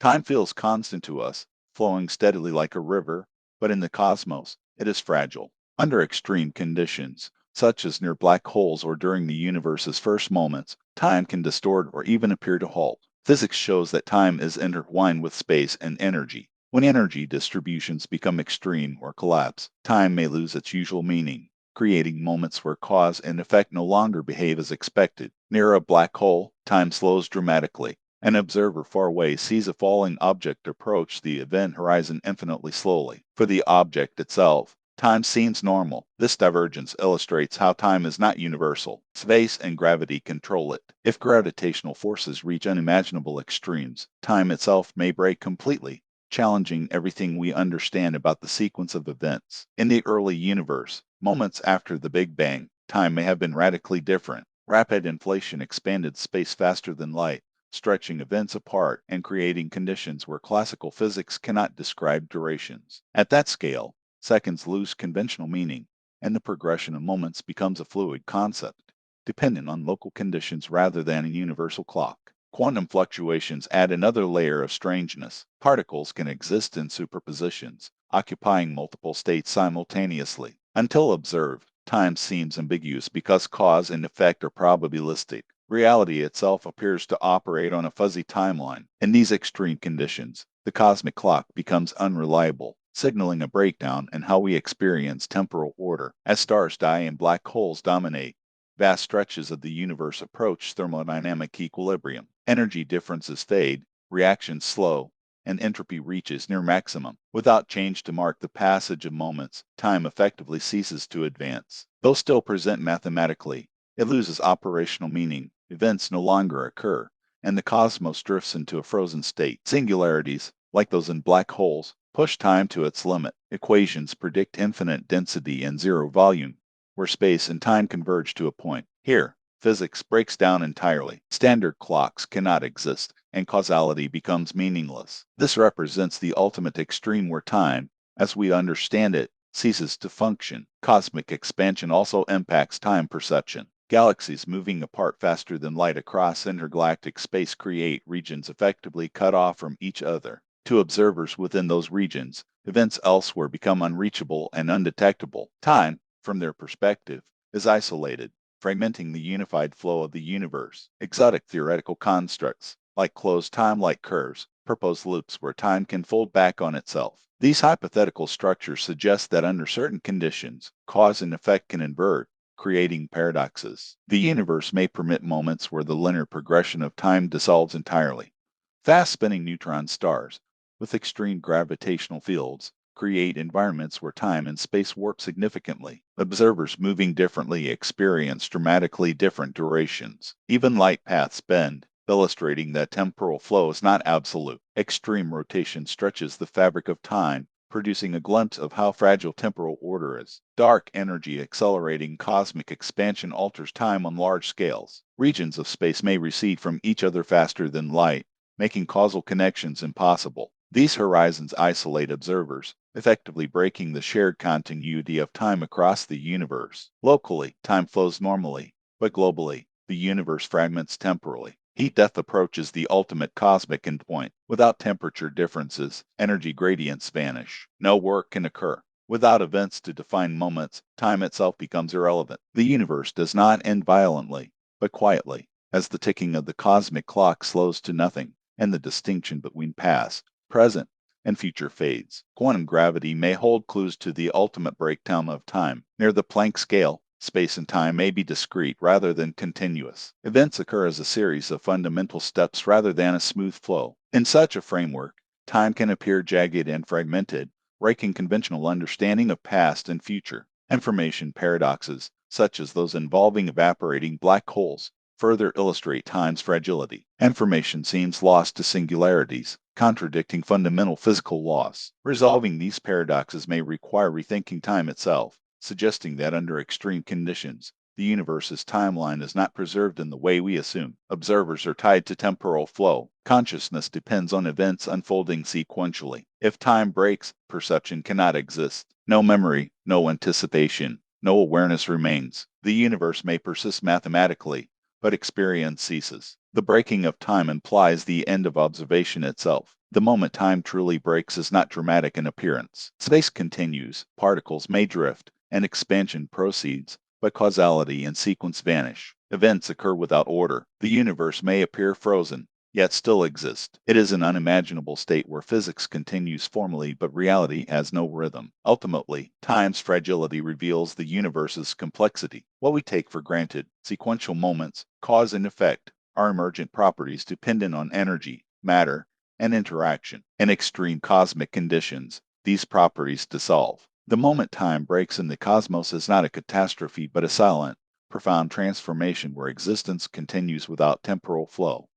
Time feels constant to us, flowing steadily like a river, but in the cosmos, it is fragile. Under extreme conditions, such as near black holes or during the universe's first moments, time can distort or even appear to halt. Physics shows that time is intertwined with space and energy. When energy distributions become extreme or collapse, time may lose its usual meaning, creating moments where cause and effect no longer behave as expected. Near a black hole, time slows dramatically. An observer far away sees a falling object approach the event horizon infinitely slowly. For the object itself, time seems normal. This divergence illustrates how time is not universal. Space and gravity control it. If gravitational forces reach unimaginable extremes, time itself may break completely, challenging everything we understand about the sequence of events. In the early universe, moments after the Big Bang, time may have been radically different. Rapid inflation expanded space faster than light, stretching events apart and creating conditions where classical physics cannot describe durations. At that scale, seconds lose conventional meaning, and the progression of moments becomes a fluid concept, dependent on local conditions rather than a universal clock. Quantum fluctuations add another layer of strangeness. Particles can exist in superpositions, occupying multiple states simultaneously. Until observed, time seems ambiguous because cause and effect are probabilistic. Reality itself appears to operate on a fuzzy timeline. In these extreme conditions, the cosmic clock becomes unreliable, signaling a breakdown in how we experience temporal order. As stars die and black holes dominate, vast stretches of the universe approach thermodynamic equilibrium. Energy differences fade, reactions slow, and entropy reaches near maximum. Without change to mark the passage of moments, time effectively ceases to advance. Though still present mathematically, it loses operational meaning. Events no longer occur, and the cosmos drifts into a frozen state. Singularities, like those in black holes, push time to its limit. Equations predict infinite density and zero volume, where space and time converge to a point. Here, physics breaks down entirely. Standard clocks cannot exist, and causality becomes meaningless. This represents the ultimate extreme where time, as we understand it, ceases to function. Cosmic expansion also impacts time perception. Galaxies moving apart faster than light across intergalactic space create regions effectively cut off from each other. To observers within those regions, events elsewhere become unreachable and undetectable. Time, from their perspective, is isolated, fragmenting the unified flow of the universe. Exotic theoretical constructs, like closed time-like curves, propose loops where time can fold back on itself. These hypothetical structures suggest that under certain conditions, cause and effect can invert, creating paradoxes. The universe may permit moments where the linear progression of time dissolves entirely. Fast-spinning neutron stars, with extreme gravitational fields, create environments where time and space warp significantly. Observers moving differently experience dramatically different durations. Even light paths bend, illustrating that temporal flow is not absolute. Extreme rotation stretches the fabric of time, producing a glimpse of how fragile temporal order is. Dark energy accelerating cosmic expansion alters time on large scales. Regions of space may recede from each other faster than light, making causal connections impossible. These horizons isolate observers, effectively breaking the shared continuity of time across the universe. Locally, time flows normally, but globally, the universe fragments temporally. Heat death approaches the ultimate cosmic endpoint. Without temperature differences, energy gradients vanish. No work can occur. Without events to define moments, time itself becomes irrelevant. The universe does not end violently, but quietly, as the ticking of the cosmic clock slows to nothing, and the distinction between past, present, and future fades. Quantum gravity may hold clues to the ultimate breakdown of time. Near the Planck scale, space and time may be discrete rather than continuous. Events occur as a series of fundamental steps rather than a smooth flow. In such a framework, time can appear jagged and fragmented, breaking conventional understanding of past and future. Information paradoxes, such as those involving evaporating black holes, further illustrate time's fragility. Information seems lost to singularities, contradicting fundamental physical laws. Resolving these paradoxes may require rethinking time itself, suggesting that under extreme conditions, the universe's timeline is not preserved in the way we assume. Observers are tied to temporal flow. Consciousness depends on events unfolding sequentially. If time breaks, perception cannot exist. No memory, no anticipation, no awareness remains. The universe may persist mathematically, but experience ceases. The breaking of time implies the end of observation itself. The moment time truly breaks is not dramatic in appearance. Space continues, particles may drift, and expansion proceeds, but causality and sequence vanish. Events occur without order. The universe may appear frozen, yet still exist. It is an unimaginable state where physics continues formally, but reality has no rhythm. Ultimately, time's fragility reveals the universe's complexity. What we take for granted, sequential moments, cause and effect, are emergent properties dependent on energy, matter, and interaction. In extreme cosmic conditions, these properties dissolve. The moment time breaks in the cosmos is not a catastrophe but a silent, profound transformation where existence continues without temporal flow.